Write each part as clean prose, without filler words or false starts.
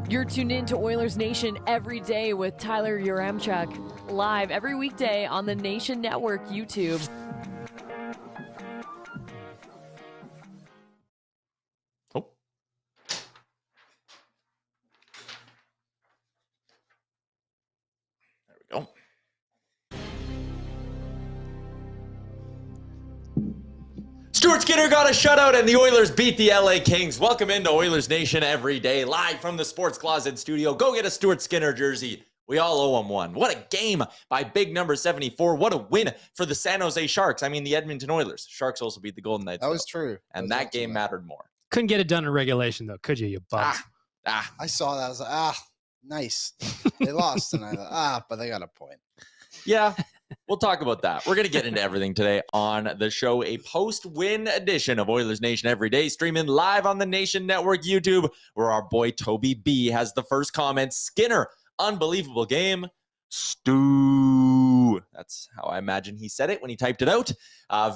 You're tuned in to Oilers Nation every day with Tyler Yaremchuk, live every weekday on the Nation Network YouTube. Oh. There we go. Stuart Skinner got a shutout and the Oilers beat the LA Kings. Welcome into Oilers Nation every day, live from the Sports Closet studio. Go get a Stuart Skinner jersey. We all owe him one. What a game by big number 74. What a win for the San Jose Sharks. I mean, the Edmonton Oilers. Sharks also beat the Golden Knights. That was true. And that game mattered more. Couldn't get it done in regulation, though, could you bum? I saw that. I was like, nice. They lost tonight. But they got a point. Yeah, we'll talk about that. We're going to get into everything today on the show. A post-win edition of Oilers Nation Every Day, streaming live on the Nation Network YouTube, where our boy Toby B has the first comment. Skinner, unbelievable game. Stew. That's how I imagine he said it when he typed it out.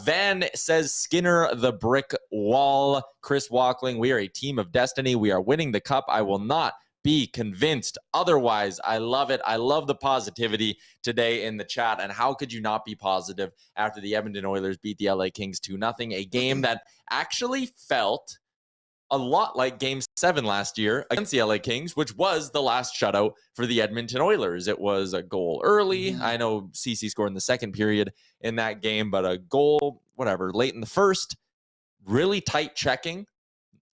Van says, Skinner, the brick wall. Chris Walkling, we are a team of destiny. We are winning the cup. I will not be convinced otherwise. I love it. I love the positivity today in the chat. And how could you not be positive after the Edmonton Oilers beat the LA Kings 2-0? A game that actually felt a lot like Game 7 last year against the LA Kings, which was the last shutout for the Edmonton Oilers. It was a goal early. I know CC scored in the second period in that game, but a goal, whatever, late in the first. Really tight checking.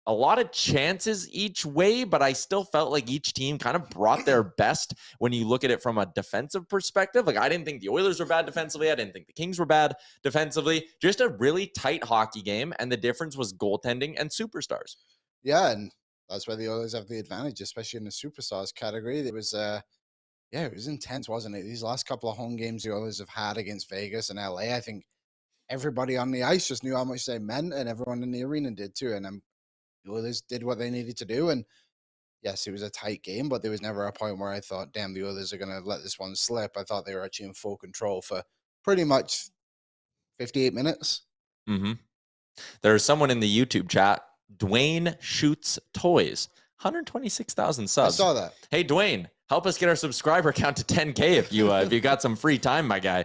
A lot of chances each way, but I still felt like each team kind of brought their best when you look at it from a defensive perspective. Like, I didn't think the Oilers were bad defensively. I didn't think the Kings were bad defensively. Just a really tight hockey game, and the difference was goaltending and superstars. Yeah, and that's where the Oilers have the advantage, especially in the superstars category. It was, it was intense, wasn't it? These last couple of home games the Oilers have had against Vegas and LA, I think everybody on the ice just knew how much they meant, and everyone in the arena did too. And the Oilers did what they needed to do, and yes, it was a tight game, but there was never a point where I thought, damn, the Oilers are going to let this one slip. I thought they were actually in full control for pretty much 58 minutes. There's someone in the YouTube chat, Dwayne Shoots Toys, 126,000 subs. I saw that. Hey, Dwayne, help us get our subscriber count to 10K if you got some free time, my guy.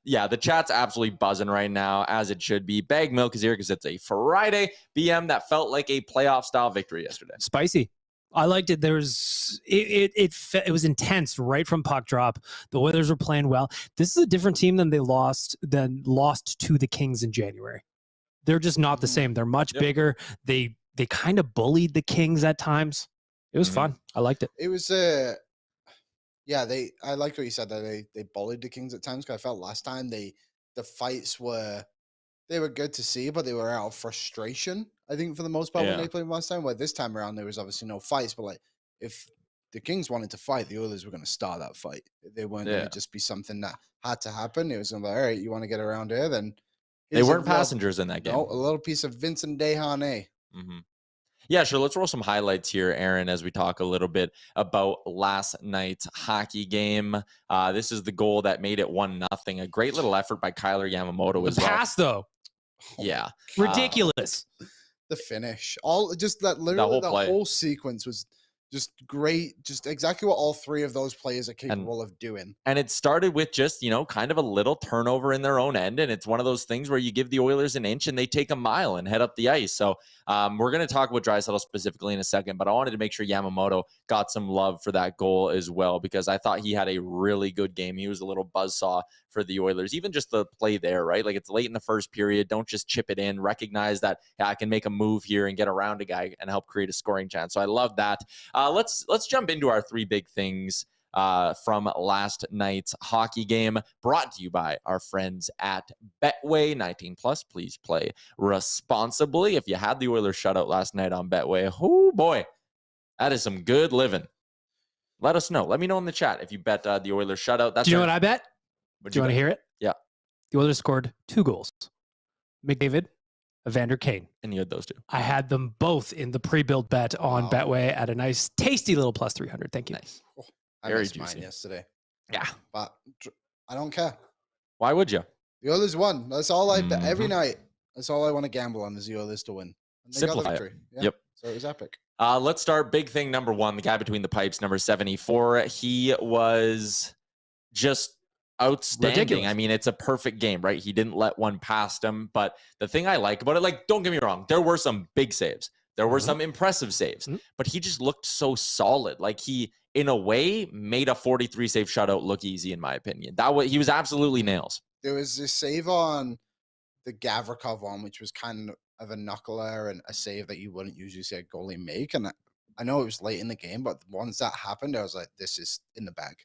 Yeah, the chat's absolutely buzzing right now, as it should be. Baggedmilk is here because it's a Friday BM that felt like a playoff-style victory yesterday. Spicy. I liked it. There was it was intense right from puck drop. The Oilers were playing well. This is a different team than they lost to the Kings in January. They're just not the same. They're much bigger. They kind of bullied the Kings at times. It was fun. I liked it. It was I liked what you said, that they bullied the Kings at times, because I felt last time the fights were good to see, but they were out of frustration, I think, for the most part when they played last time. Where this time around there was obviously no fights, but like, if the Kings wanted to fight, the Oilers were going to start that fight. They weren't going to just be something that had to happen. It was going to be like, all right, you want to get around here, then they weren't passengers in that game. No, a little piece of Vincent Desharnais. Yeah, sure. Let's roll some highlights here, Aaron, as we talk a little bit about last night's hockey game. This is the goal that made it 1-0. A great little effort by Tyler Yamamoto as well. The pass, though. Yeah. Ridiculous. The finish. The whole sequence was just great. Just exactly what all three of those players are capable of doing. And it started with just, kind of a little turnover in their own end. And it's one of those things where you give the Oilers an inch and they take a mile and head up the ice. So we're going to talk about Draisaitl specifically in a second, but I wanted to make sure Yamamoto got some love for that goal as well, because I thought he had a really good game. He was a little buzzsaw for the Oilers, even just the play there, right? Like, it's late in the first period. Don't just chip it in. Recognize that I can make a move here and get around a guy and help create a scoring chance. So I love that. Let's jump into our three big things from last night's hockey game, brought to you by our friends at Betway. 19 plus, please play responsibly. If you had the Oilers shutout last night on Betway, oh boy, that is some good living. Let us know. Let me know in the chat if you bet the Oilers shutout. Do you know what I bet? Do you want to hear it? Yeah. The Oilers scored 2 goals. McDavid, Evander, Kane. And you had those two. I had them both in the pre-built bet on Betway at a nice, tasty little plus 300. Thank you. Nice. I missed mine yesterday. Yeah. But I don't care. Why would you? The Oilers won. That's all I bet every night. That's all I want to gamble on, is the Oilers to win. And they got the victory. Yeah. Yep. So it was epic. Let's start. Big thing number one, the guy between the pipes, number 74. He was just outstanding. Ridiculous. I mean, it's a perfect game, right? He didn't let one past him. But the thing I like about it, like, don't get me wrong, there were some big saves. There were some impressive saves, but he just looked so solid. Like, he, in a way, made a 43 save shutout look easy, in my opinion. He was absolutely nails. There was this save on the Gavrikov one, which was kind of a knuckler and a save that you wouldn't usually see a goalie make. And I know it was late in the game, but once that happened, I was like, this is in the bag.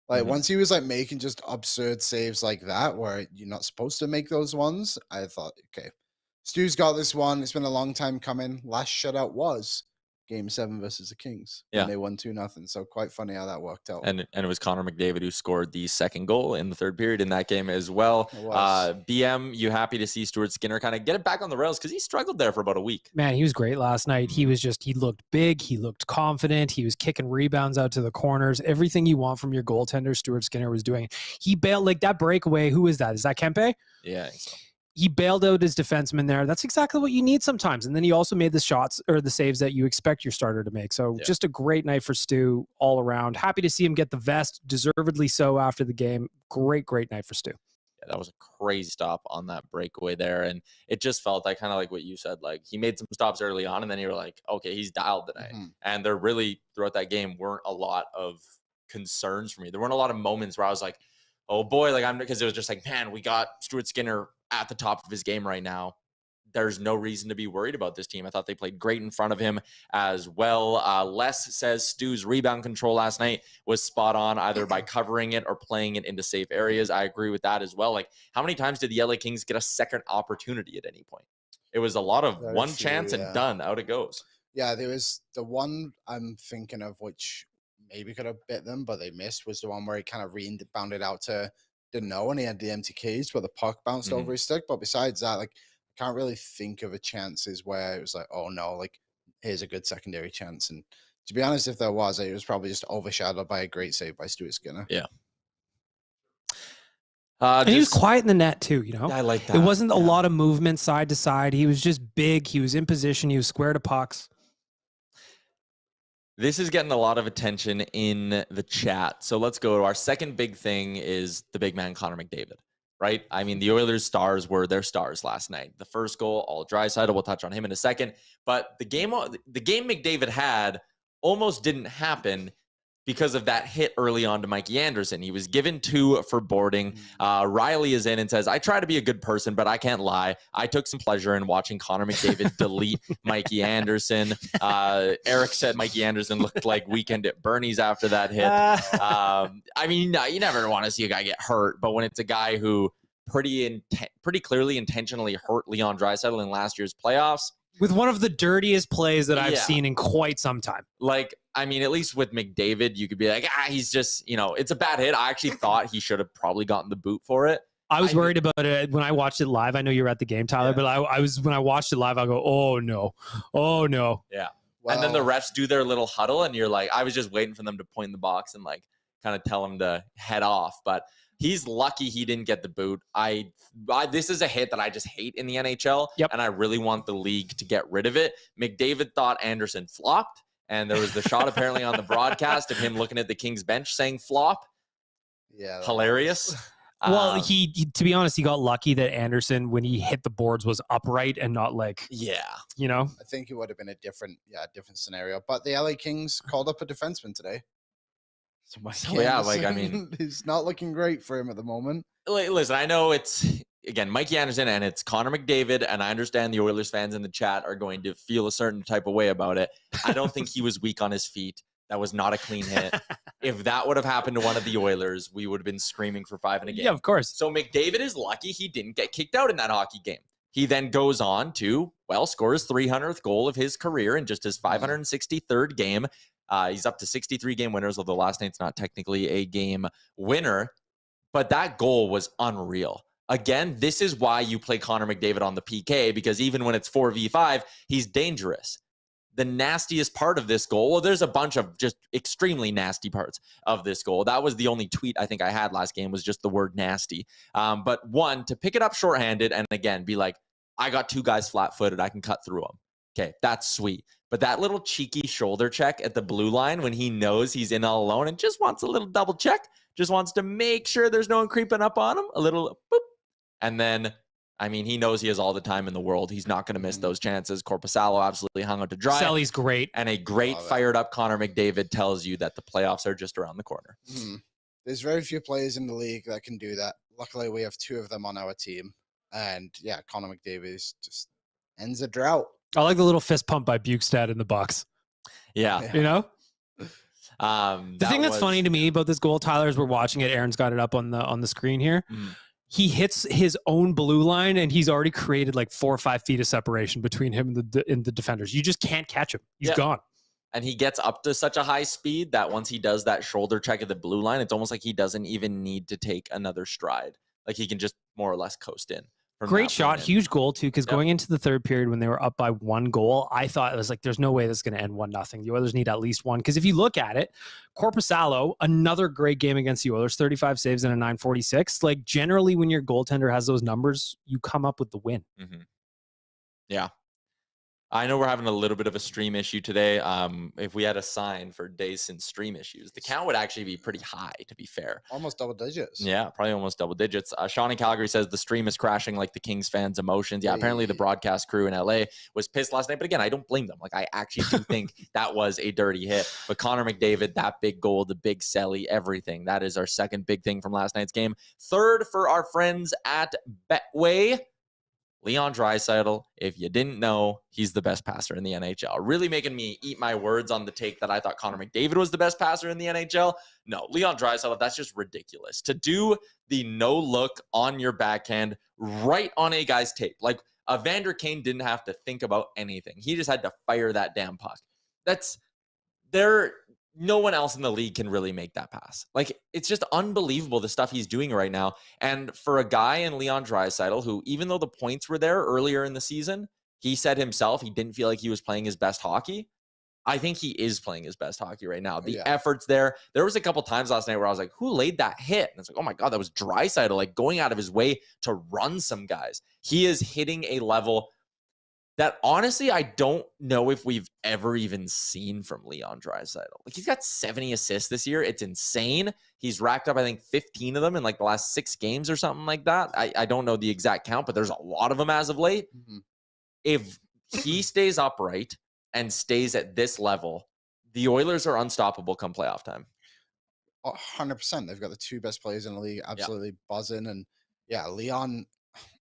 Like, once he was like making just absurd saves like that, where you're not supposed to make those ones, I thought, okay, Stu's got this one. It's been a long time coming. Last shutout was Game 7 versus the Kings. Yeah. And they won 2-0. So quite funny how that worked out. And it was Connor McDavid who scored the second goal in the third period in that game as well. It was. BM, you happy to see Stuart Skinner kind of get it back on the rails? Because he struggled there for about a week. Man, he was great last night. He looked big. He looked confident. He was kicking rebounds out to the corners. Everything you want from your goaltender, Stuart Skinner was doing. He bailed, like, that breakaway. Who is that? Is that Kempe? Yeah, I think so. He bailed out his defenseman there. That's exactly what you need sometimes. And then he also made the shots or the saves that you expect your starter to make. So just a great night for Stu all around. Happy to see him get the vest, deservedly so after the game. Great night for Stu. Yeah, that was a crazy stop on that breakaway there. And it just felt like kind of like what you said. Like, he made some stops early on, and then you were like, okay, he's dialed tonight. And there really, throughout that game, weren't a lot of concerns for me. There weren't a lot of moments where I was like, oh boy, like, because it was just like, man, we got Stuart Skinner at the top of his game right now. There's no reason to be worried about this team. I thought they played great in front of him as well. Les says Stu's rebound control last night was spot on, either by covering it or playing it into safe areas. I agree with that as well. Like, how many times did the LA Kings get a second opportunity at any point? It was a lot of one chance and done, out it goes. Yeah, there was the one I'm thinking of, which maybe could have bit them, but they missed, was the one where he kind of rebounded out to Dano, and he had the empty cage where the puck bounced over his stick. But besides that, like, I can't really think of a chances where it was like, oh no, like, here's a good secondary chance. And to be honest, if there was, it was probably just overshadowed by a great save by Stuart Skinner. Yeah. And he was quiet in the net too, you know? I like that. It wasn't a lot of movement side to side. He was just big. He was in position. He was square to pucks. This is getting a lot of attention in the chat. So let's go to our second big thing is the big man, Connor McDavid, right? I mean, the Oilers stars were their stars last night. The first goal, all Draisaitl. We'll touch on him in a second. But the game McDavid had almost didn't happen because of that hit early on to Mikey Anderson. He was given 2 for boarding. Riley is in and says, I try to be a good person, but I can't lie. I took some pleasure in watching Connor McDavid delete Mikey Anderson. Eric said Mikey Anderson looked like Weekend at Bernie's after that hit. I mean, you never want to see a guy get hurt, but when it's a guy who pretty clearly intentionally hurt Leon Draisaitl in last year's playoffs, with one of the dirtiest plays that I've seen in quite some time. Like, I mean, at least with McDavid, you could be like, he's just, you know, it's a bad hit. I actually thought he should have probably gotten the boot for it. I was worried about it when I watched it live. I know you were at the game, Tyler, but I was, when I watched it live, I go, oh no. Yeah. Well, and then the refs do their little huddle, and you're like, I was just waiting for them to point in the box and like kind of tell him to head off. But he's lucky he didn't get the boot. This is a hit that I just hate in the NHL, and I really want the league to get rid of it. McDavid thought Anderson flopped, and there was the shot apparently on the broadcast of him looking at the Kings bench saying flop. Yeah. Hilarious. Well, he to be honest, he got lucky that Anderson, when he hit the boards, was upright and not like, you know. I think it would have been a different scenario. But the LA Kings called up a defenseman today. So I mean, it's not looking great for him at the moment. Listen, I know it's, again, Mikey Anderson and it's Connor McDavid, and I understand the Oilers fans in the chat are going to feel a certain type of way about it. I don't think he was weak on his feet. That was not a clean hit. If that would have happened to one of the Oilers, we would have been screaming for 5 in a game. Yeah, of course. So McDavid is lucky he didn't get kicked out in that hockey game. He then goes on to, score his 300th goal of his career in just his 563rd game. He's up to 63 game winners, although last night's not technically a game winner. But that goal was unreal. Again, this is why you play Connor McDavid on the PK, because even when it's 4v5, he's dangerous. The nastiest part of this goal, well, there's a bunch of just extremely nasty parts of this goal. That was the only tweet I think I had last game, was just the word nasty. But one, to pick it up shorthanded and again be like, I got 2 guys flat-footed, I can cut through them. Okay, that's sweet. But that little cheeky shoulder check at the blue line when he knows he's in all alone and just wants a little double check, just wants to make sure there's no one creeping up on him, a little boop. And then, I mean, he knows he has all the time in the world. He's not going to miss those chances. Korpisalo absolutely hung out to dry. Selly's great. And a great fired up Connor McDavid tells you that the playoffs are just around the corner. There's very few players in the league that can do that. Luckily, we have 2 of them on our team. And yeah, Connor McDavid just ends a drought. I like the little fist pump by Bukestad in the box. Yeah. You know? The thing that's funny to me about this goal, Tyler, as we're watching it, Aaron's got it up on the screen here. He hits his own blue line, and he's already created like 4 or 5 feet of separation between him and the defenders. You just can't catch him. He's gone. And he gets up to such a high speed that once he does that shoulder check at the blue line, it's almost like he doesn't even need to take another stride. Like he can just more or less coast in. Great shot, huge goal too, because going into the third period when they were up by 1 goal, I thought it was like, there's no way this is going to end 1-0. The Oilers need at least one. Because if you look at it, Korpisalo, another great game against the Oilers, 35 saves and a 946. Like generally when your goaltender has those numbers, you come up with the win. Yeah. I know we're having a little bit of a stream issue today. If we had a sign for days since stream issues, the count would actually be pretty high, to be fair. Almost double digits. Yeah, probably almost double digits. Sean in Calgary says the stream is crashing like the Kings fans' emotions. Yeah, apparently the broadcast crew in LA was pissed last night. But again, I don't blame them. Like, I actually do think that was a dirty hit. But Connor McDavid, that big goal, the big celly, everything. That is our second big thing from last night's game. Third for our friends at Betway. Leon Draisaitl, if you didn't know, he's the best passer in the NHL. Really making me eat my words on the take that I thought Connor McDavid was the best passer in the NHL. No, Leon Draisaitl, that's just ridiculous. To do the no look on your backhand right on a guy's tape. Like Evander Kane didn't have to think about anything. He just had to fire that damn puck. No one else in the league can really make that pass. Like, it's just unbelievable the stuff he's doing right now. And for a guy in Leon Draisaitl, who, even though the points were there earlier in the season, he said himself he didn't feel like he was playing his best hockey. I think he is playing his best hockey right now. The effort's there. There was a couple times last night where I was like, who laid that hit? And it's like, oh my God, that was Draisaitl, like going out of his way to run some guys. He is hitting a level that honestly, I don't know if we've ever even seen from Leon Draisaitl. Like, he's got 70 assists this year. It's insane. He's racked up, I think, 15 of them in like the last 6 games or something like that. I don't know the exact count, but there's a lot of them as of late. If he stays upright and stays at this level, the Oilers are unstoppable come playoff time. 100%. They've got the 2 best players in the league, absolutely buzzing. And yeah, Leon,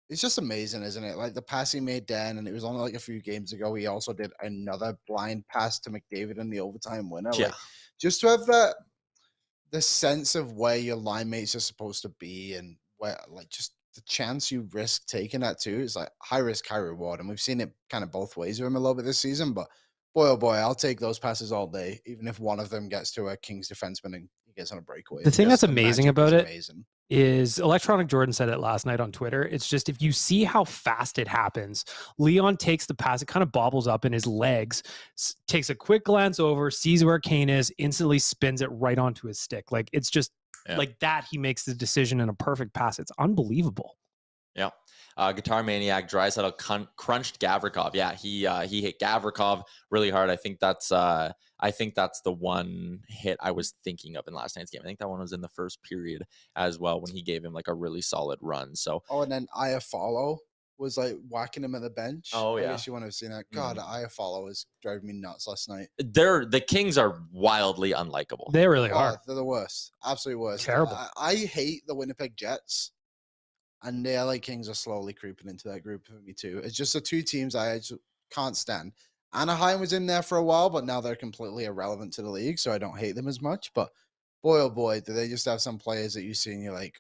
it's just amazing, isn't it? Like the pass he made Dan, and it was only like a few games ago. He also did another blind pass to McDavid in the overtime winner. Yeah. Like, just to have the sense of where your line mates are supposed to be, and where, like, just the chance you risk taking that too is like high risk, high reward. And we've seen it kind of both ways with him a little bit this season. But boy, oh boy, I'll take those passes all day, even if one of them gets to a Kings defenseman and he gets on a breakaway. The thing that's amazing about it is Electronic Jordan said it last night on Twitter. It's just, if you see how fast it happens, Leon takes the pass, it kind of bobbles up in his legs, takes a quick glance over, sees where Kane is, instantly spins it right onto his stick. Like, it's just like that. He makes the decision in a perfect pass. It's unbelievable. Yeah. Guitar Maniac, Draisaitl crunched Gavrikov. Yeah, he hit Gavrikov really hard. I think that's the one hit I was thinking of in last night's game. I think that one was in the first period as well, when he gave him like a really solid run. So and then Iafallo was like whacking him at the bench. Oh yeah, I guess you want to have seen that. God, Iafallo was driving me nuts last night. The Kings are wildly unlikable. They really are. They're the worst, absolutely worst. Terrible. I hate the Winnipeg Jets. And the LA Kings are slowly creeping into that group for me too. It's just the 2 teams I just can't stand. Anaheim was in there for a while, but now they're completely irrelevant to the league, so I don't hate them as much. But boy, oh boy, do they just have some players that you see and you're like,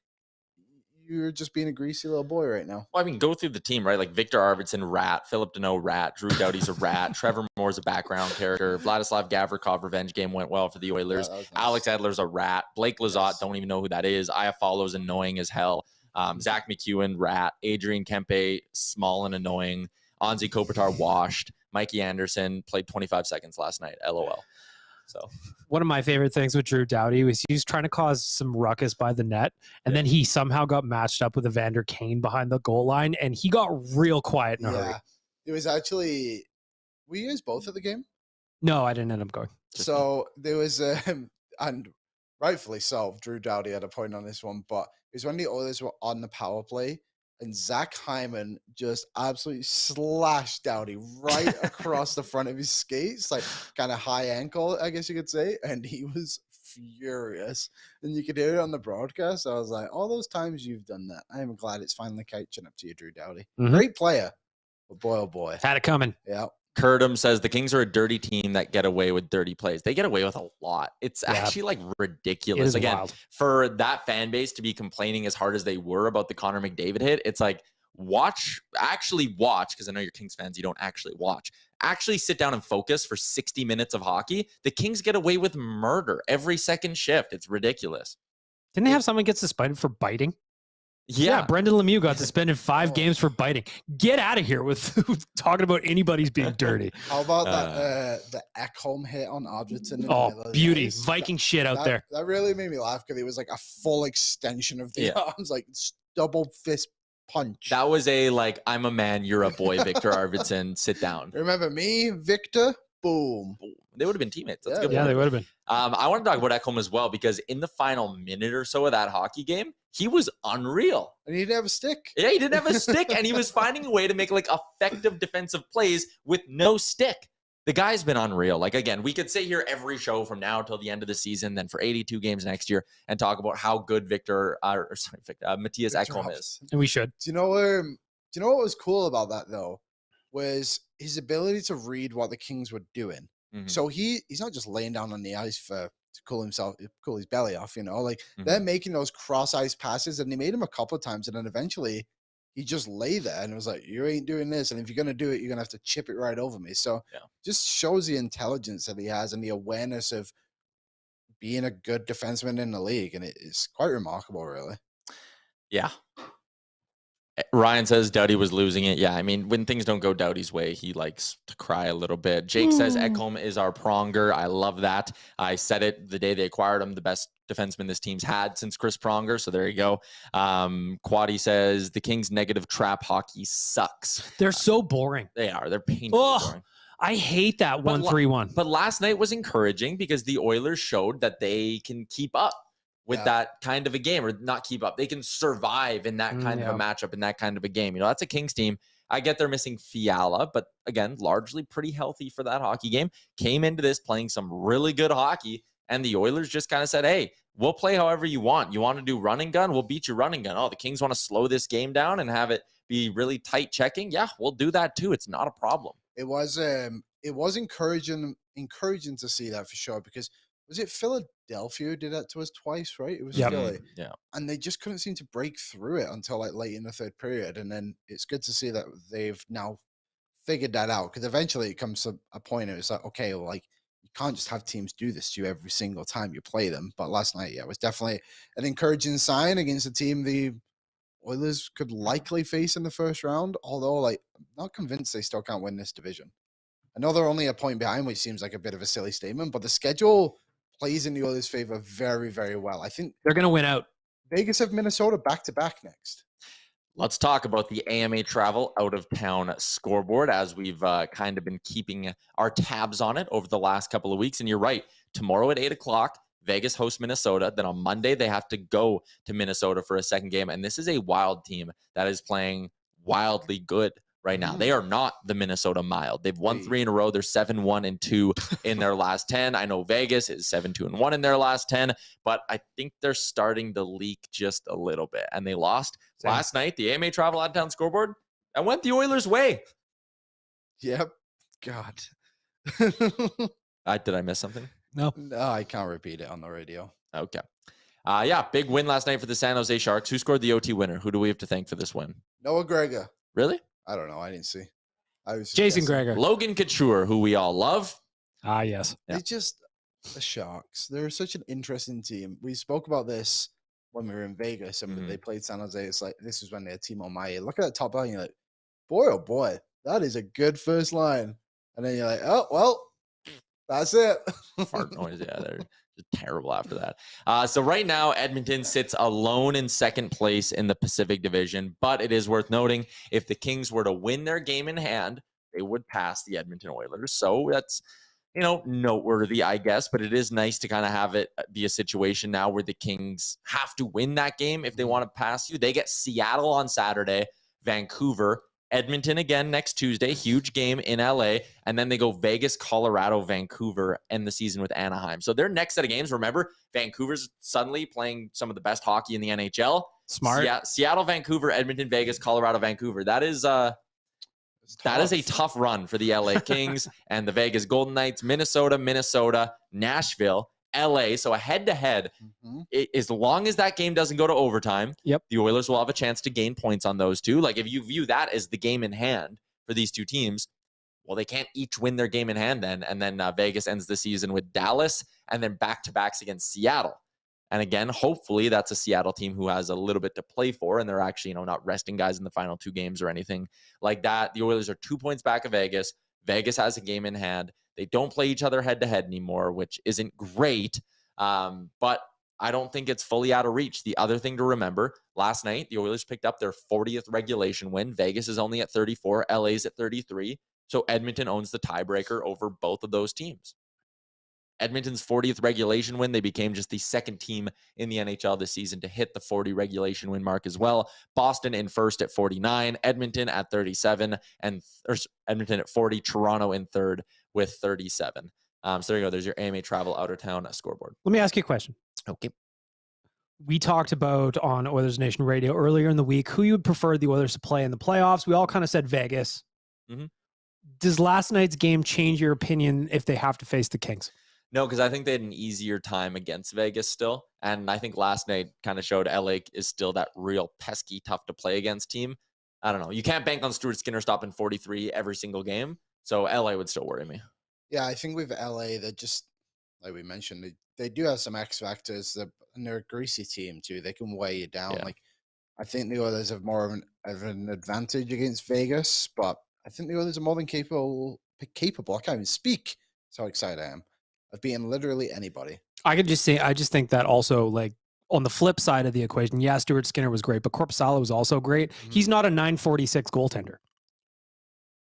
you're just being a greasy little boy right now. Well, I mean, go through the team, right? Like Victor Arvidsson, rat. Philip Deneau, rat. Drew Doughty's a rat. Trevor Moore's a background character. Vladislav Gavrikov, revenge game went well for the Oilers. Yeah, nice. Alex Edler's a rat. Blake Lizotte, don't even know who that is. Iafallo's annoying as hell. Zach McEwen, rat. Adrian Kempe, small and annoying. Anze Kopitar, washed. Mikey Anderson played 25 seconds last night. LOL. So one of my favorite things with Drew Doughty was he was trying to cause some ruckus by the net, and then he somehow got matched up with Evander Kane behind the goal line, and he got real quiet in a hurry. It was actually were you guys both at the game? No, I didn't end up going. So there was, and rightfully so, Drew Doughty had a point on this one, but it was when the Oilers were on the power play and Zach Hyman just absolutely slashed Doughty right across the front of his skates, like kind of high ankle, I guess you could say. And he was furious. And you could hear it on the broadcast. I was like, all those times you've done that, I am glad it's finally catching up to you, Drew Doughty. Great player. But boy, oh boy. Had it coming. Yeah. Curtum says the Kings are a dirty team that get away with dirty plays. They get away with a lot. It's actually like ridiculous. It is Again, wild. for that fan base to be complaining as hard as they were about the Connor McDavid hit, it's like actually watch, because I know you're Kings fans, you don't actually watch. Actually sit down and focus for 60 minutes of hockey. The Kings get away with murder every second shift. It's ridiculous. Didn't they have someone get suspended for biting? Yeah. Brendan Lemieux got suspended 5 games for biting. Get out of here with talking about anybody's being dirty. How about that the Ekholm hit on Arvidsson? Oh, beauty. Viking shit out there. That really made me laugh because it was like a full extension of the arms, like double fist punch. That was a like, I'm a man, you're a boy, Victor Arvidsson. Sit down. Remember me, Victor? Boom. They would have been teammates. That's a good Yeah, point. they would have been. I want to talk about Ekholm as well, because in the final minute or so of that hockey game, he was unreal. And he didn't have a stick. Yeah, he didn't have a stick, and he was finding a way to make like effective defensive plays with no stick. The guy's been unreal. Like, again, we could sit here every show from now till the end of the season, then for 82 games next year, and talk about how good Matthias Ekholm is. And we should. Do you know what was cool about that though? Was his ability to read what the Kings were doing. So he's not just laying down on the ice to cool his belly off, like they're making those cross ice passes, and they made him a couple of times, and then eventually he just lay there and it was like, you ain't doing this, and if you're gonna do it, you're gonna have to chip it right over me. So just shows the intelligence that he has and the awareness of being a good defenseman in the league, and it's quite remarkable, really. Yeah. Ryan says Doughty was losing it. Yeah, I mean, when things don't go Doughty's way, he likes to cry a little bit. Jake says Ekholm is our Pronger. I love that. I said it the day they acquired him, the best defenseman this team's had since Chris Pronger. So there you go. Quaddy says the Kings' negative trap hockey sucks. They're so boring. They are. They're painfully boring. I hate that 1-3-1. But last night was encouraging because the Oilers showed that they can keep up with that kind of a game, or not keep up. They can survive in that kind of a matchup, in that kind of a game. That's a Kings team. I get they're missing Fiala, but again, largely pretty healthy for that hockey game. Came into this playing some really good hockey, and the Oilers just kind of said, hey, we'll play however you want. You want to do running gun? We'll beat you running gun. Oh, the Kings want to slow this game down and have it be really tight checking? Yeah, we'll do that too. It's not a problem. It was encouraging to see that for sure, because was it Philadelphia who did that to us twice, right? It was Philly. Yeah. And they just couldn't seem to break through it until like late in the third period. And then it's good to see that they've now figured that out, because eventually it comes to a point where it's like, okay, well, like you can't just have teams do this to you every single time you play them. But last night, it was definitely an encouraging sign against a team the Oilers could likely face in the first round, although like I'm not convinced they still can't win this division. I know they're only a point behind, which seems like a bit of a silly statement, but the schedule plays in the Oilers' favor very, very well. I think they're going to win out. Vegas have Minnesota back-to-back next. Let's talk about the AMA travel out-of-town scoreboard, as we've kind of been keeping our tabs on it over the last couple of weeks. And you're right, tomorrow at 8 o'clock, Vegas hosts Minnesota. Then on Monday, they have to go to Minnesota for a second game. And this is a Wild team that is playing wildly good right now. They are not the Minnesota Mild. They've won 3 in a row. They're 7-1-2 in their last 10. I know Vegas is 7-2-1 in their last 10, but I think they're starting to leak just a little bit. And they lost last night. The AMA travel out of town scoreboard, that went the Oilers' way. Yep. God. Did I miss something? No, I can't repeat it on the radio. Okay. Big win last night for the San Jose Sharks. Who scored the OT winner? Who do we have to thank for this win? Noah Gregor. Really? I don't know. I didn't see. I was Jason Gregor. Logan Couture, who we all love. Ah, yes. They just, the Sharks, they're such an interesting team. We spoke about this when we were in Vegas and they played San Jose. It's like, this is when they're Timo Maier. Look at that top line. You're like, boy, oh boy, that is a good first line. And then you're like, oh, well, that's it. Fart noise. Yeah, they're just terrible after that. So right now, Edmonton sits alone in second place in the Pacific Division. But it is worth noting, if the Kings were to win their game in hand, they would pass the Edmonton Oilers. So that's, you know, noteworthy, I guess, but it is nice to kind of have it be a situation now where the Kings have to win that game if they want to pass you. They get Seattle on Saturday, Vancouver, Edmonton again next Tuesday, huge game in LA, and then they go Vegas, Colorado, Vancouver, end the season with Anaheim. So their next set of games, remember, Vancouver's suddenly playing some of the best hockey in the NHL. Smart. Seattle, Vancouver, Edmonton, Vegas, Colorado, Vancouver. That is a tough run for the LA Kings and the Vegas Golden Knights. Minnesota, Nashville, LA. So a head-to-head. As long as that game doesn't go to overtime, the Oilers will have a chance to gain points on those two. Like, if you view that as the game in hand for these two teams, well, they can't each win their game in hand then. And then Vegas ends the season with Dallas and then back-to-backs against Seattle. And again, hopefully that's a Seattle team who has a little bit to play for, and they're actually, you know, not resting guys in the final two games or anything like that. The Oilers are 2 points back of Vegas. Vegas has a game in hand. They don't play each other head-to-head anymore, which isn't great, but I don't think it's fully out of reach. The other thing to remember, last night, the Oilers picked up their 40th regulation win. Vegas is only at 34. LA's at 33. So Edmonton owns the tiebreaker over both of those teams. Edmonton's 40th regulation win. They became just the second team in the NHL this season to hit the 40 regulation win mark as well. Boston in first at 49, Edmonton at 37, or Edmonton at 40, Toronto in third with 37. So there you go. There's your AMA Travel Out of Town scoreboard. Let me ask you a question. Okay. We talked about on Oilers Nation Radio earlier in the week who you would prefer the Oilers to play in the playoffs. We all kind of said Vegas. Does last night's game change your opinion if they have to face the Kings? No, because I think they had an easier time against Vegas still. And I think last night kind of showed LA is still that real pesky, tough to play against team. I don't know. You can't bank on Stuart Skinner stopping 43 every single game. So LA would still worry me. Yeah, I think with LA, they're just, like we mentioned, they do have some X factors, and they're a greasy team too. They can weigh you down. Yeah. Like, I think the Oilers have more of an advantage against Vegas, but I think the Oilers are more than capable. I can't even speak. That's how excited I am. Of being literally anybody. I could just say, I just think that also, like, on the flip side of the equation, yeah, Stuart Skinner was great, but Korpisalo was also great. He's not a 946 goaltender.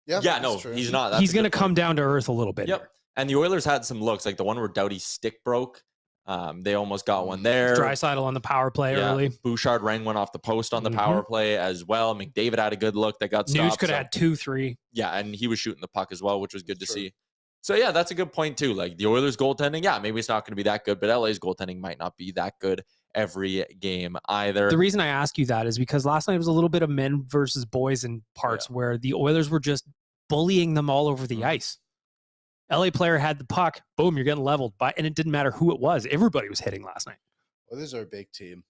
Yeah, no, true. he's not. That's He's going to come down to earth a little bit. Yep. And the Oilers had some looks, like the one where Doughty's stick broke. They almost got one there. Draisaitl on the power play early. Bouchard rang one off the post on the power play as well. McDavid had a good look that got stopped. News could have had 2-3. Yeah, and he was shooting the puck as well, which was good to see. So, yeah, that's a good point, too. Like, the Oilers' goaltending, yeah, maybe it's not going to be that good, but LA's goaltending might not be that good every game either. The reason I ask you that is because last night was a little bit of men versus boys in parts where the Oilers were just bullying them all over the ice. LA player had the puck, boom, you're getting leveled by, and it didn't matter who it was. Everybody was hitting last night. Oilers are a big team.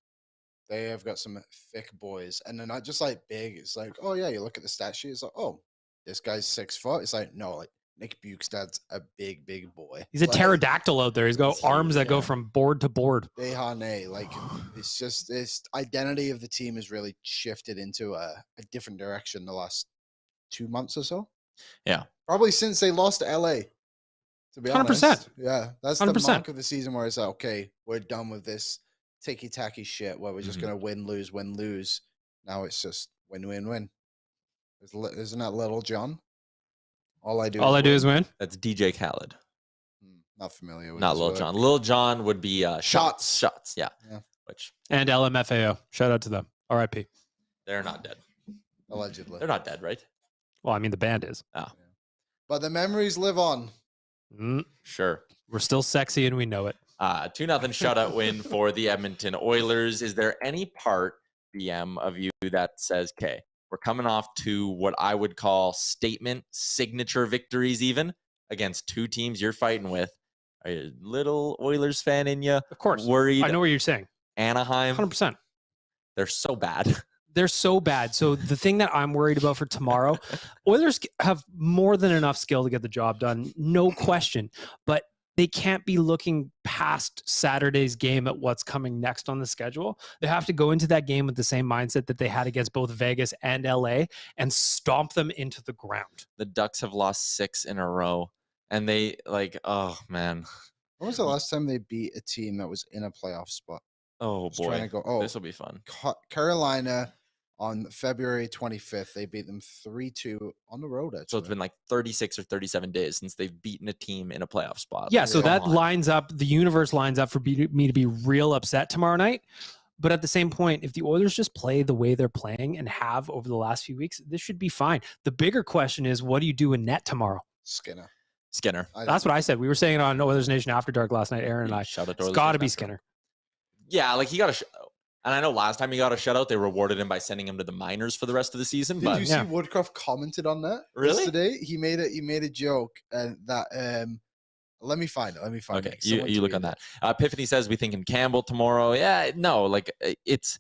They have got some thick boys, and they're not just like big. It's like, oh yeah, you look at the stat sheet, it's like, oh, this guy's 6 foot. It's like, no, like Nick Bukestad's a big boy. He's a pterodactyl out there. He's got arms that go from board to board. Like, it's just this identity of the team has really shifted into a different direction the last 2 months or so. Yeah, probably since they lost to LA. To be honest, 100%. Yeah, that's 100%. the mark of the season where it's like, okay, we're done with this ticky-tacky shit where we're just going to win, lose. Now it's just win. Isn't that Little John? All I do is win. That's DJ Khaled. Not familiar with Not Lil John. Lil John would be Shots. Yeah. And LMFAO. Shout out to them. RIP. They're not dead. Allegedly. They're not dead, right? Well, I mean, the band is. Oh. Yeah. But the memories live on. Sure. We're still sexy and we know it. 2-0 shutout win for the Edmonton Oilers. Is there any part, BM, of you that says, okay, we're coming off to what I would call statement, signature victories even, against two teams you're fighting with? Are you a little Oilers fan in you? Of course. Worried? I know what you're saying. Anaheim? 100%. They're so bad. They're so bad. So the thing that I'm worried about for tomorrow, Oilers have more than enough skill to get the job done, no question. But they can't be looking past Saturday's game at what's coming next on the schedule. They have to go into that game with the same mindset that they had against both Vegas and LA and stomp them into the ground. The Ducks have lost 6 in a row. And they, like, oh, man. When was the last time they beat a team that was in a playoff spot? Oh, boy. Trying to go, this will be fun. Carolina on February 25th. They beat them 3-2 on the road. Actually. So it's been like 36 or 37 days since they've beaten a team in a playoff spot. Yeah, Like, so come that on. lines up, the universe lines up for me to be real upset tomorrow night. But at the same point, if the Oilers just play the way they're playing and have over the last few weeks, this should be fine. The bigger question is, what do you do in net tomorrow? Skinner. That's what I said. We were saying it on Oilers Nation After Dark last night, Aaron and I. Shout out to It's Oilers got to Nation be After Skinner. Yeah, like he got a shutout. And I know last time he got a shutout, they rewarded him by sending him to the minors for the rest of the season. Did But you see Woodcroft commented on that yesterday? He made a joke and that let me find it. Okay, you look on that. Epiphany says we thinking Campbell tomorrow. Yeah, no, like it's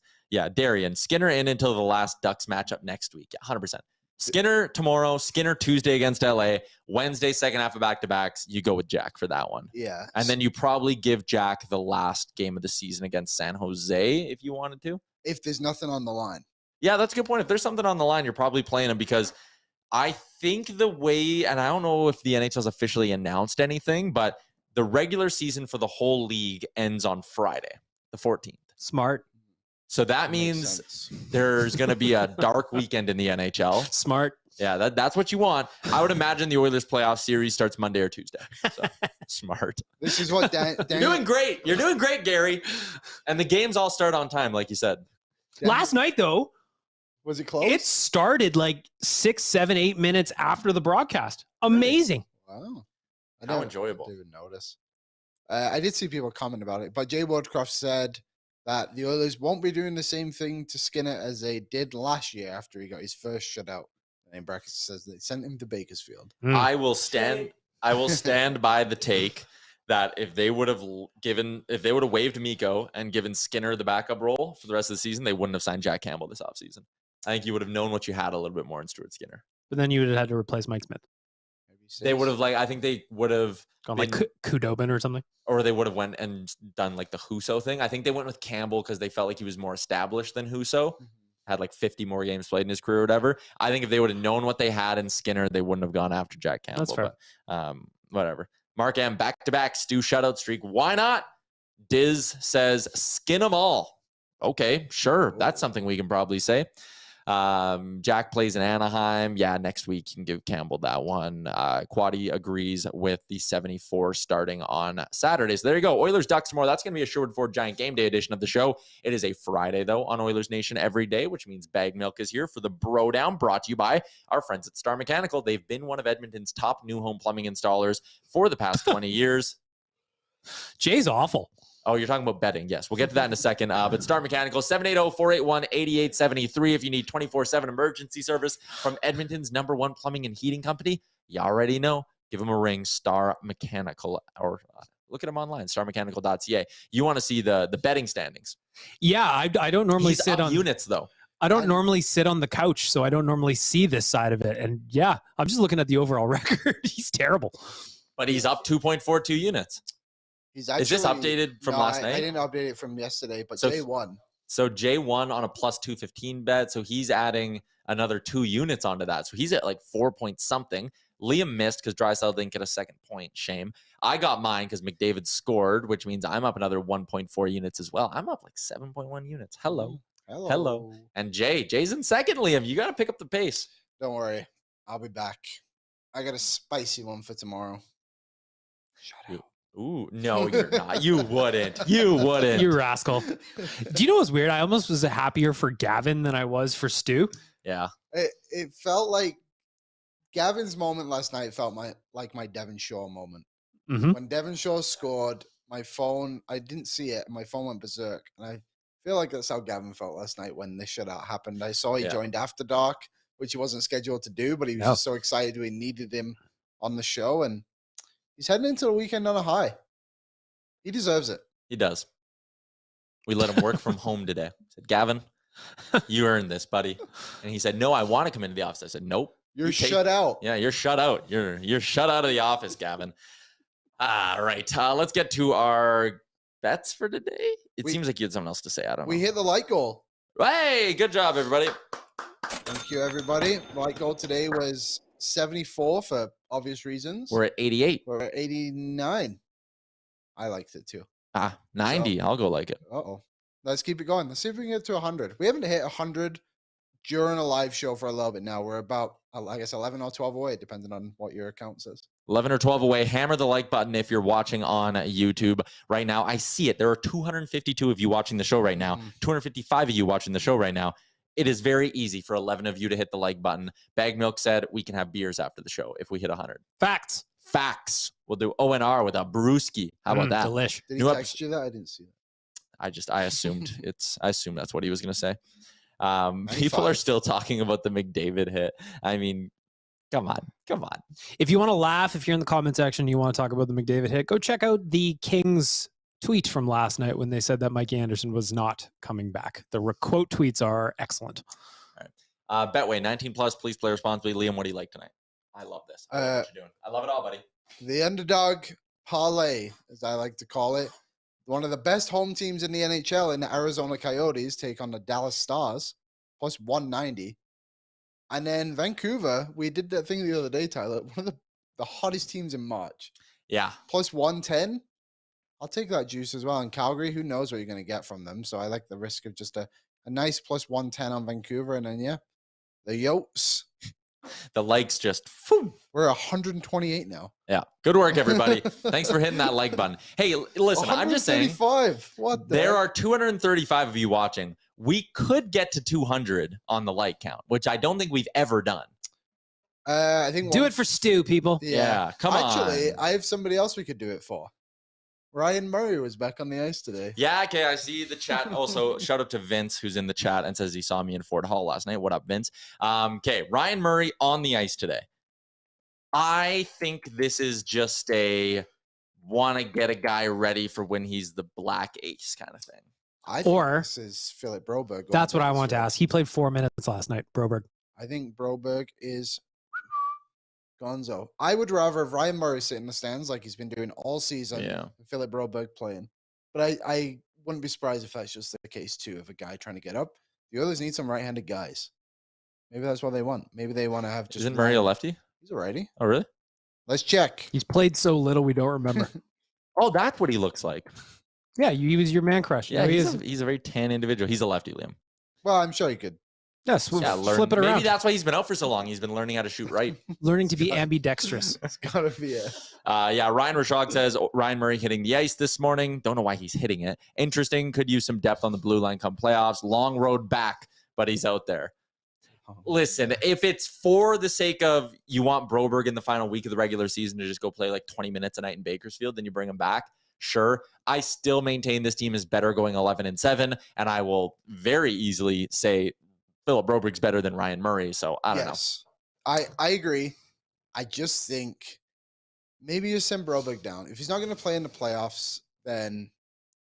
Darian Skinner in until the last Ducks matchup next week. 100%. Skinner tomorrow, Skinner Tuesday against LA, Wednesday, second half of back-to-backs. You go with Jack for that one. Yeah. And then you probably give Jack the last game of the season against San Jose if you wanted to. If there's nothing on the line. Yeah, that's a good point. If there's something on the line, you're probably playing him because I think the way, and I don't know if the NHL's officially announced anything, but the regular season for the whole league ends on Friday, the 14th. Smart. So that means there's going to be a dark weekend in the NHL. Smart. Yeah, that's what you want. I would imagine the Oilers playoff series starts Monday or Tuesday. So smart. This is what Dan You're doing great. You're doing great, Gary. And the games all start on time, like you said. Last night, though, was it close? it started like 6, 7, 8 minutes after the broadcast. Amazing. Wow. How enjoyable. I didn't even notice. I did see people comment about it, but Jay Woodcroft said that the Oilers won't be doing the same thing to Skinner as they did last year after he got his first shutout. And in brackets says they sent him to Bakersfield. I will stand by the take that if they would have waived Mikko and given Skinner the backup role for the rest of the season, they wouldn't have signed Jack Campbell this offseason. I think you would have known what you had a little bit more in Stuart Skinner. But then you would have had to replace Mike Smith. They would have I think they would have gone like Kudobin or something. Or they would have went and done like the Husso thing. I think they went with Campbell because they felt like he was more established than Husso. Had like 50 more games played in his career or whatever. I think if they would have known what they had in Skinner, they wouldn't have gone after Jack Campbell. That's fair. But, whatever. Mark M, back-to-back Stu shutout streak. Why not? Diz says, skin them all. Okay, sure. That's something we can probably say. Jack plays in Anaheim. Yeah, next week you can give Campbell that one. Quaddy agrees with the 74 starting on Saturday. So there you go. Oilers Ducks tomorrow. That's going to be a Sherwood Ford Giant Game Day edition of the show. It is a Friday, though, on Oilers Nation Everyday, which means Baggedmilk is here for the Bro Down, brought to you by our friends at Star Mechanical. They've been one of Edmonton's top new home plumbing installers for the past 20 years. Jay's awful. Oh, you're talking about betting. Yes, we'll get to that in a second. But Star Mechanical, 780-481-8873. If you need 24/7 emergency service from Edmonton's #1 plumbing and heating company, you already know. Give them a ring, Star Mechanical, or look at them online, starmechanical.ca. You want to see the betting standings. Yeah, I don't normally He's sit up on units, though. I don't normally sit on the couch, so I don't normally see this side of it. And yeah, I'm just looking at the overall record. He's terrible. But he's up 2.42 units. He's actually, is this updated from last night? I didn't update it from yesterday, but So Jay won. So Jay won on a plus 215 bet. So he's adding another 2 units onto that. So he's at like 4 point something. Liam missed because Drysdale didn't get a second point. Shame. I got mine because McDavid scored, which means I'm up another 1.4 units as well. I'm up like 7.1 units. Hello. And Jay's in second, Liam. You got to pick up the pace. Don't worry. I'll be back. I got a spicy one for tomorrow. Shut up. Ooh, no, you're not. You wouldn't. You wouldn't. You rascal. Do you know what's weird? I almost was happier for Gavin than I was for Stu. Yeah. It felt like Gavin's moment last night felt like my Devon Shaw moment. Mm-hmm. When Devon Shaw scored, my phone, I didn't see it. My phone went berserk. And I feel like that's how Gavin felt last night when this shutout happened. I saw he joined After Dark, which he wasn't scheduled to do, but he was just so excited we needed him on the show. And he's heading into the weekend on a high. He deserves it. He does. We let him work from home today. I said, Gavin, you earned this, buddy. And he said, no, I want to come into the office. I said, nope. You're shut out. Yeah, you're shut out. You're shut out of the office, Gavin. All right. Let's get to our bets for today. It seems like you had something else to say. I don't know. We hit the light goal. Hey, good job, everybody. Thank you, everybody. Light goal today was 74 for obvious reasons. We're at 88. We're at 89. I liked it too. 90. So, I'll go like it. Uh-oh. Let's keep it going. Let's see if we can get to 100. We haven't hit 100 during a live show for a little bit now. We're about, I guess, 11 or 12 away, depending on what your account says. 11 or 12 away. Hammer the like button if you're watching on YouTube right now. I see it. There are 252 of you watching the show right now. 255 of you watching the show right now. It is very easy for 11 of you to hit the like button. Baggedmilk said we can have beers after the show if we hit 100. Facts. We'll do ONR with a brewski. How about that? Delish. Did he text you that? I didn't see that. I assumed I assumed that's what he was going to say. People are still talking about the McDavid hit. I mean, come on. If you want to laugh, if you're in the comment section, you want to talk about the McDavid hit, go check out the Kings tweet from last night when they said that Mike Anderson was not coming back. The quote tweets are excellent. All right. Betway, 19 plus, please play responsibly. Liam, what do you like tonight? I love this. I love what you're doing. I love it all, buddy. The underdog parlay, as I like to call it. One of the best home teams in the NHL in the Arizona Coyotes take on the Dallas Stars, plus 190. And then Vancouver, we did that thing the other day, Tyler. One of the hottest teams in March. Yeah. Plus 110. I'll take that juice as well. And Calgary, who knows what you're going to get from them. So I like the risk of just a nice plus 110 on Vancouver. And then, yeah, the Yotes. The likes just, we're 128 now. Yeah. Good work, everybody. Thanks for hitting that like button. Hey, listen, I'm just saying. What there are 235 of you watching. We could get to 200 on the like count, which I don't think we've ever done. I think do it for Stu, people. Yeah, come on. Actually, I have somebody else we could do it for. Ryan Murray was back on the ice today. Yeah, okay, I see the chat. Also, shout out to Vince, who's in the chat and says he saw me in Fort Hall last night. What up, Vince? Okay, Ryan Murray on the ice today. I think this is just a want to get a guy ready for when he's the black ace kind of thing. I think this is Philip Broberg. That's what I want to ask. He played 4 minutes last night, Broberg. I think Broberg is gonzo. I would rather have Ryan Murray sit in the stands like he's been doing all season than Philip Broberg playing. But I wouldn't be surprised if that's just the case, too, of a guy trying to get up. The Oilers need some right-handed guys. Maybe that's what they want. Maybe they want to have just... Isn't Murray a lefty? He's a righty. Oh, really? Let's check. He's played so little, we don't remember. Oh, that's what he looks like. Yeah, he was your man crush. Yeah, he's a very tan individual. He's a lefty, Liam. Well, I'm sure he could. Yes, flip it around. Maybe that's why he's been out for so long. He's been learning how to shoot right. Learning to be ambidextrous. That's got to be it. Yeah, Ryan Rashog says, Ryan Murray hitting the ice this morning. Don't know why he's hitting it. Interesting. Could use some depth on the blue line come playoffs. Long road back, but he's out there. Listen, if it's for the sake of you want Broberg in the final week of the regular season to just go play like 20 minutes a night in Bakersfield, then you bring him back. Sure. I still maintain this team is better going 11-7, and I will very easily say Philip Broberg's better than Ryan Murray. So I don't know. I agree. I just think maybe you send Broberg down. If he's not going to play in the playoffs, then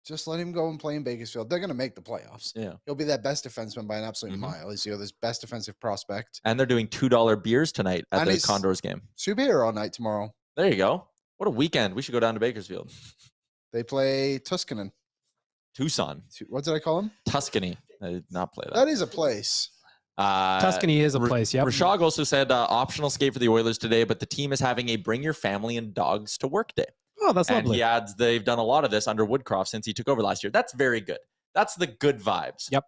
just let him go and play in Bakersfield. They're going to make the playoffs. Yeah. He'll be their best defenseman by an absolute mile. He's the other's best defensive prospect. And they're doing $2 beers tonight at the Condors game. Super here all night tomorrow. There you go. What a weekend. We should go down to Bakersfield. They play Tucson. Tucson. What did I call him? Tuscany. I did not play that. That is a place. Tuscany is a place, yep. Rashog also said optional skate for the Oilers today, but the team is having a bring your family and dogs to work day. Oh, that's lovely. And he adds they've done a lot of this under Woodcroft since he took over last year. That's very good. That's the good vibes. Yep.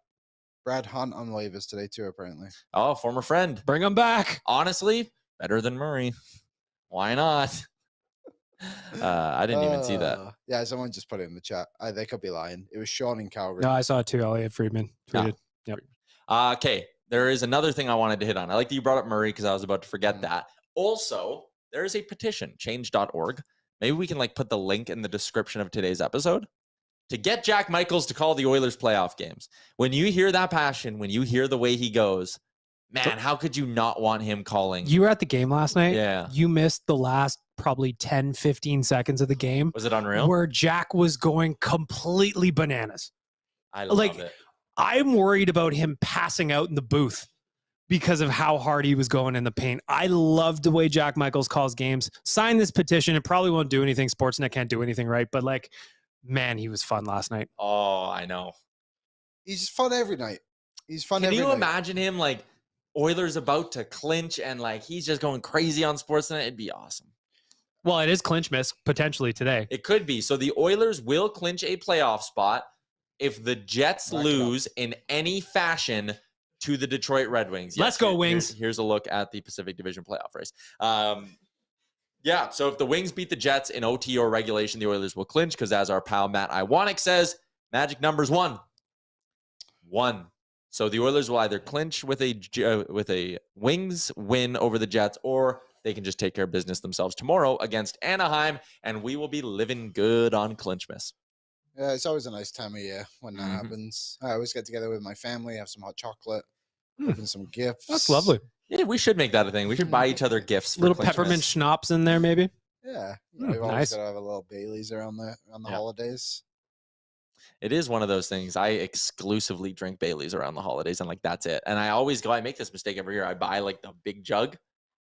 Brad Hunt on waivers today too, apparently. Oh, former friend. Bring him back. Honestly, better than Murray. Why not? I didn't even see that. Yeah, someone just put it in the chat. They could be lying. It was Sean in Calgary. No, I saw it too. Elliot Friedman tweeted. Yep. Okay. There is another thing I wanted to hit on. I like that you brought up Murray because I was about to forget that. Also, there is a petition, change.org. Maybe we can put the link in the description of today's episode to get Jack Michaels to call the Oilers playoff games. When you hear that passion, when you hear the way he goes, man, how could you not want him calling? You were at the game last night. Yeah. You missed the last probably 10, 15 seconds of the game. Was it unreal? Where Jack was going completely bananas. I love it. I'm worried about him passing out in the booth because of how hard he was going in the paint. I love the way Jack Michaels calls games. Sign this petition. It probably won't do anything. Sportsnet can't do anything right. But man, he was fun last night. Oh, I know. He's fun every night. He's fun every night. Can you imagine him Oilers about to clinch and he's just going crazy on Sportsnet? It'd be awesome. Well, it is clinch miss potentially today. It could be. So the Oilers will clinch a playoff spot if the Jets lose in any fashion to the Detroit Red Wings. Yes, Let's go, Wings. Here's a look at the Pacific Division playoff race. Yeah, so if the Wings beat the Jets in OT or regulation, the Oilers will clinch because as our pal Matt Iwanek says, magic number's 1. 1. So the Oilers will either clinch with a Wings win over the Jets, or they can just take care of business themselves tomorrow against Anaheim, and we will be living good on Clinchmas. Yeah, it's always a nice time of year when that happens. I always get together with my family, have some hot chocolate, open some gifts. That's lovely. Yeah, we should make that a thing. We should buy each other gifts. For Little Clinchmas. peppermint schnapps in there, maybe. Yeah, we've always Nice. got to have a little Bailey's around the holidays. It is one of those things. I exclusively drink Bailey's around the holidays, and like that's it. And I always go. I make this mistake every year. I buy like the big jug,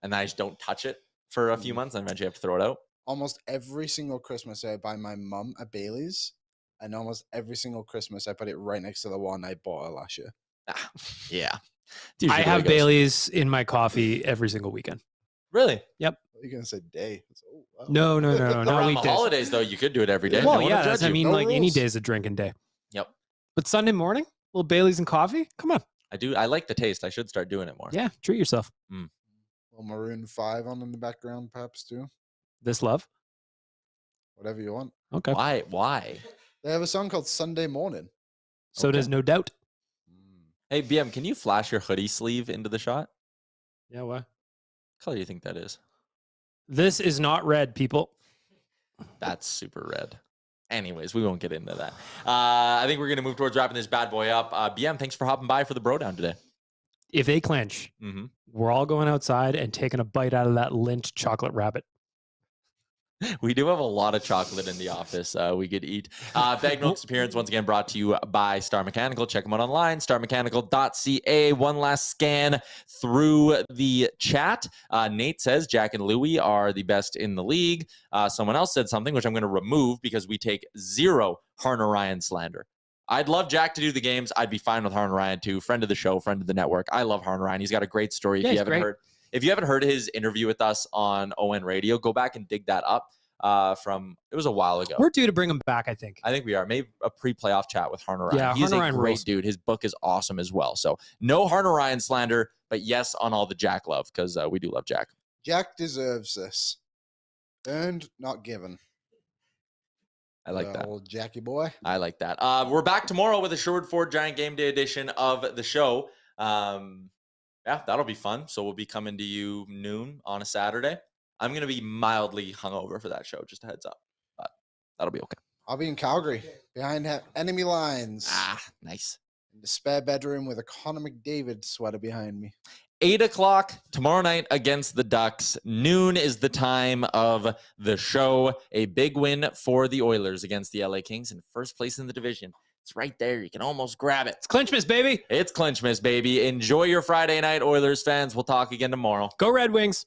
and then I just don't touch it for a few months, and eventually I have to throw it out. Almost every single Christmas, I buy my mum a Bailey's, and almost every single Christmas, I put it right next to the one I bought her last year. Yeah, I have Bailey's in my coffee every single weekend. Really? Yep. You're gonna say day? Oh, wow. No, not Around weekdays. the holidays, though, you could do it every day. Well, No one yeah, will judge I you. mean, No like any rules. day is a drinking day. Yep. But Sunday morning, little Bailey's and coffee. Come on. I do. I like the taste. I should start doing it more. Yeah, treat yourself. Little Maroon 5 on in the background, perhaps too. This love. Whatever you want. Okay. Why? Why? They have a song called Sunday Morning. So Okay. does No Doubt. Hey, BM, can you flash your hoodie sleeve into the shot? Yeah, what? What color do you think that is? This is not red, people. That's super red. Anyways, we won't get into that. I think we're going to move towards wrapping this bad boy up. BM, thanks for hopping by for the bro down today. If they clinch, we're all going outside and taking a bite out of that Lindt chocolate rabbit. We do have a lot of chocolate in the office we could eat. Baggedmilk's appearance once again brought to you by Star Mechanical. Check them out online, starmechanical.ca. One last scan through the chat. Nate says Jack and Louie are the best in the league. Someone else said something, which I'm going to remove because we take zero Harner Ryan slander. I'd love Jack to do the games. I'd be fine with Harner Ryan too. Friend of the show, friend of the network. I love Harner Ryan. He's got a great story. Yeah, If you haven't heard his interview with us on ON Radio, go back and dig that up. It was a while ago. We're due to bring him back, I think. I think we are. Maybe a pre-playoff chat with Harner Ryan. Yeah, He's Harner a Ryan great rules. dude. His book is awesome as well. So no Harner Ryan slander, but yes on all the Jack love because we do love Jack. Jack deserves this. Earned, not given. I like that. Old Jackie boy. I like that. We're back tomorrow with a Sherwood Ford Giant Game Day edition of the show. Yeah, that'll be fun. So we'll be coming to you noon on a Saturday. I'm going to be mildly hungover for that show, just a heads up. But that'll be okay. I'll be in Calgary, behind enemy lines. Nice. In the spare bedroom with a Connor McDavid sweater behind me. 8 o'clock tomorrow night against the Ducks. Noon is the time of the show. A big win for the Oilers against the LA Kings in first place in the division. It's right there. You can almost grab it. It's Clinchmas, baby. It's Clinchmas, baby. Enjoy your Friday night, Oilers fans. We'll talk again tomorrow. Go Red Wings.